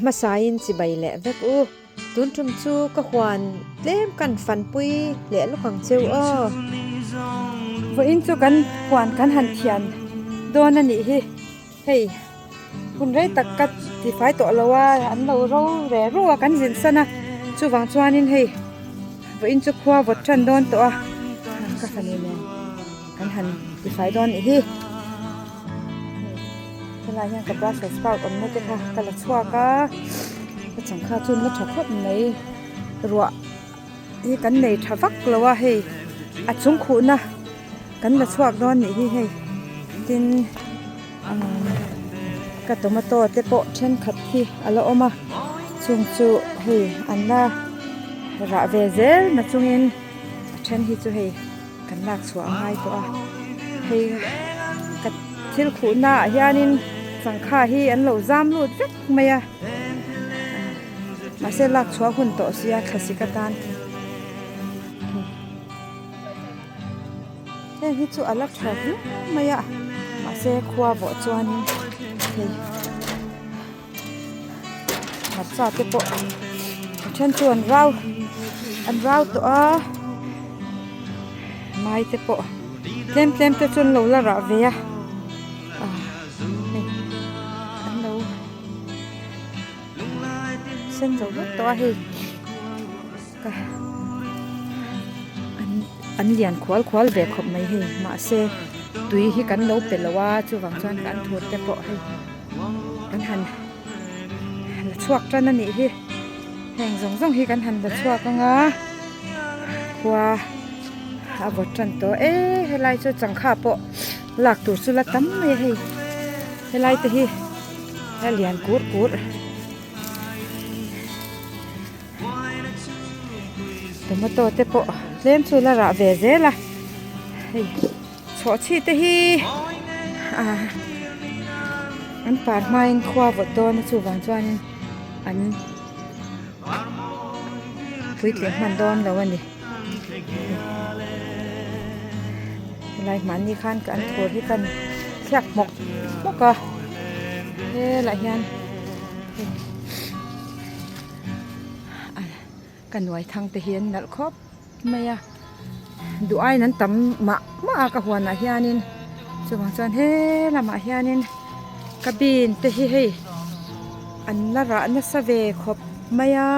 มาสายินสิใบแหละเวกตุนจุมจูก็ควานเล่มกันฟันปุยแหละลูกของเจ้าว่าอินจูกันหวานกันหันเทียนโดนนั่นนี่เฮ้ยคุณได้ตักกัดที่ไฟตัวเราว่าอันเราแร่รัวกันสินซะนะจูวังจวนนินเฮ้ยว่าอินจูขัวบดจันโดนตัวก็ฟันนี่แม่กันหันที่ไฟโดนนี่เวลายังกับบราสสปาร์ตอมนั่นเจ้าค่ะกันละชัวก็จังข้าจุนละชักคนในรัวที่กันในทวักเราว่าเฮ้ยอัดสงขุนนะกันละชัวโดนนี่เฮ้ยจินกัตโตมาโตเตโปเช่นขัดที่อะไรออกมาจุงจูเฮ้ยอันน่าระเวเซลมาจุงอินเช่นที่จูเฮ้ยกันลากสวงให้ตัวเฮ้ยกัดทิลขุนน่ะยานินสังข้าที่อันเหล่าจามลูดเวกไม่อะมาเสลักชัวหุ่นโตเสียขสิกตานเฮ้ยที่จูอันลักชัวไม่อะมาเสขวาบ่จวนนี่เฮ้ยมาจ่าเตปะฉันชวนเราอันเราตัวไม่เตปะเต็มเตจนเราละระเวียอันเราเส้นเราตัวเฮ้ยอันเลียนควอลเวกขบไม่เฮ้ยมาเสตุยที่กันเราเป็นละว่าจูวังจวนกันทวดเตปะให้กันหันละชวกจันนั่นนี่เฮ้ยแห่งส่งที่กันหันละชวกก็งะขัวอาบจันตัวเให้ไล่จูจังข้าปะหลักตัวสุดละตั้มไม่ให้ไล่ตัวที่ให้เลียนกูดตัวมาโตเตปะเล่มสุดละระเวเซละเฮ้ยชอชีตัวที่อันปาดมาอินขวาบดโดนจูวังจวนอันคุยเตียงมันโดนแล้ววันนี้อะไรมันนี่ขั้นกันโถที่กันแคบหมกก็หลายยันกันไว้ทางตะเฮียนนั่นครบไม่อะดูไอ้นั้นตำมากระหัวหน้าเฮียนินจูวังจวนละมาเฮียนินกระบินแต่เฮ้ยอันละระนัสเวคบไม่อะ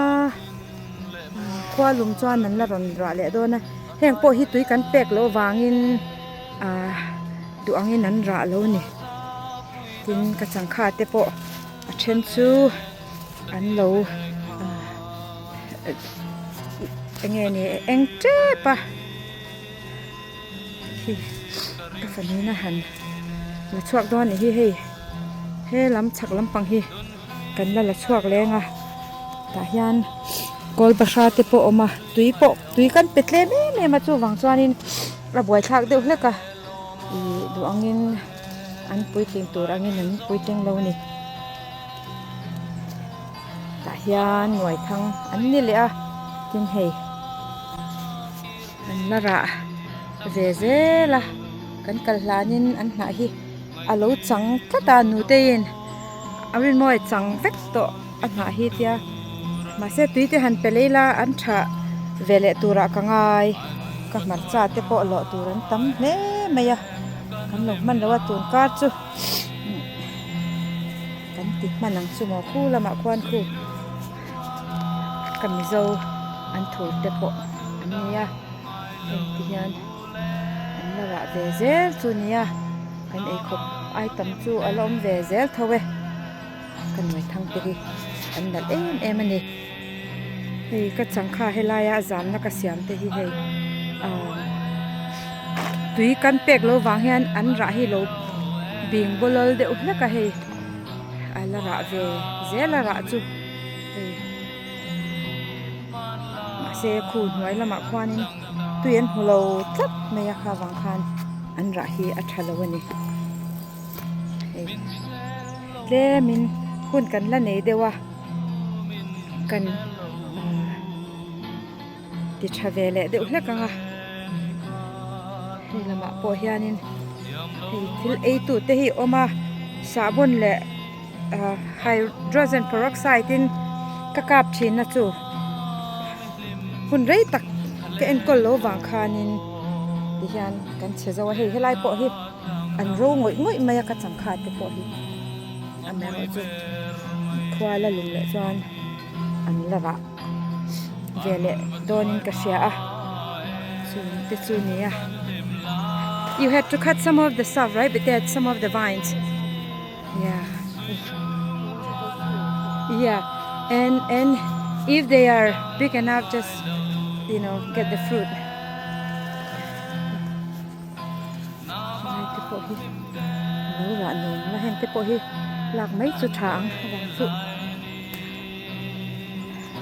ขวาลุมจวนนั้นละรอนระเลยโดนนะแห่งโปหิตุยกันเป็กโลวางินดูอังอินนั้นระโลนี่จินกระจังขาเตโปเชนซูอันโลเงี้ยนี่เอ็งเจ็บปะที่กาแฟนี้นะฮันละชวกโดนนี่เฮ้ล้ำชักล้ำปังกันละชวกแรงตายันกอลบาชาเตโปออกมาตุยกันเป็ดเล่นมาจูวังจวนินระบวยชักเดียวเล็กดูอังอินอันปุยเต็งตัวอังอินนั้นปุยเต็งเรานี่ตายันหน่วยทั้งอันนี้เลยจินเฮอันละระเซละกันกัลลานินอันไหนอาลูจังก็ตาหนูเตียนอาวินมวยจังเวกโตอันไหนเดียมาเสตุยที่หันเปเลยละอันชะเวเลตุระกังไงก็มันจ่าเตปอหล่อตุรันตั้มเน่ไม่ยะกันหลงมันแล้วว่าตุนกาจูกันติมันนังสุโมคู่ละมาควันคู่กันมิโซอันถูเตปออันนี้ยะที่ยันอันละระเวเซลจูนี่ยะกันไอคบไอตั้มจูอารมณ์เวเซลเท่าเวกันไว้ทั้งปีอันนั้นเอ็มนี่เฮ้ยก็จังข้าให้ลายจามนักเสียมเตhiเฮ้ยตุยกันเป็กโลวางเฮียนอันระให้โลบิงบอลเดอุละก็เฮ้ยอันละระเวเซละระจูเฮ้ยมาเสคูหน่วยละมาควานินตุยอันหัวโลทับไม่อยากวางคันอันระให้อัฐละวันนี้เฮ้ยเลมินคุณกันละไหนเดียวะกันติดชาเวลเดี๋ยวเล็กกังนี่ละมาปอยานินที่ไอตุเตหิออกมาสาบนเละ hydrogen peroxide in kakap thin na chu hun rei tak ke en kol lo wang khanin ti hian kan che zo hei helai po hi an ro ngoi maya ka chang kha te po hi ame ro chu khwala lum le chuan an lava vele donin ka sia a chu te chu ni a you had to cut some of the stuff, right? But there's some of the vines. Yeah. Yeah. And if they are big enough, just get the fruit. Te po hi. No ra no la hen te po hi. Lak mấy chu thang wang chu.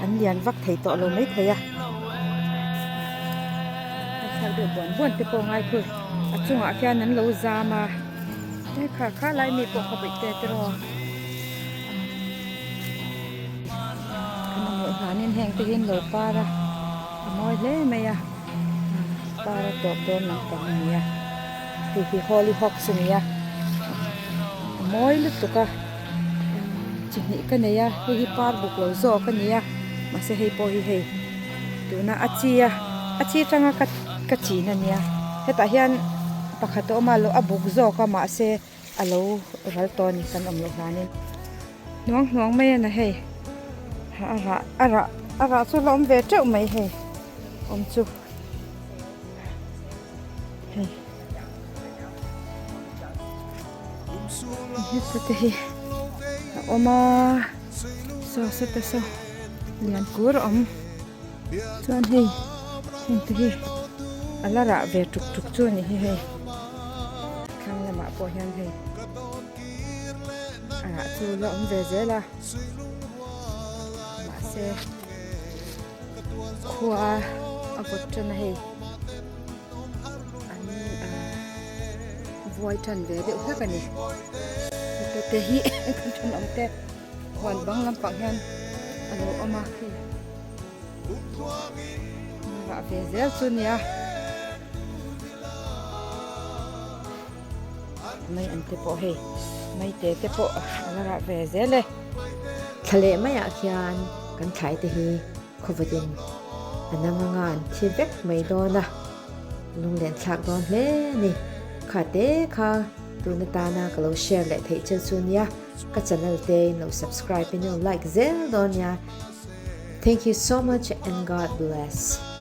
An lian vak thei to lo mấy thei a. Sao được buồn te po ngai khu. Chung a khian nan lo zama te kha lai mi po khabai te tro kana mo hanin heng te hin lo para moi le me ya para to nan ka ni ya hi holy hawk sum ya moi lu to ka chini ka ne ya hi par buk lo zo ka ni ya ma se hei po hi hei tu na achi tanga ka chi na ni ya heta hian pakhato malo abuk zo ka ma se alo ralton kan amlo hanin nuang mai na hei ara chu lom ve treu mai hei om chu hei heta te hi oma so ta so lian kur chuan hei te hi alara ve tuk chu ni hei khang lama po hian hei chu la ve zela ma se khua agot chana hei an voi than ve de ukha kani te hi kan thon om te hon bang lam pang hian alo ama khi ra ve zel chu nia mai ante po hei mai te po ala ve zele thale maya khian kan thai te hi khovatin anangan thi vek mai dona lunglen thak don hle ni kha te kha tuna ta na ka lo share le thei chen chunia ka channel te no subscribe and no like zel don ya. Thank you so much and God bless.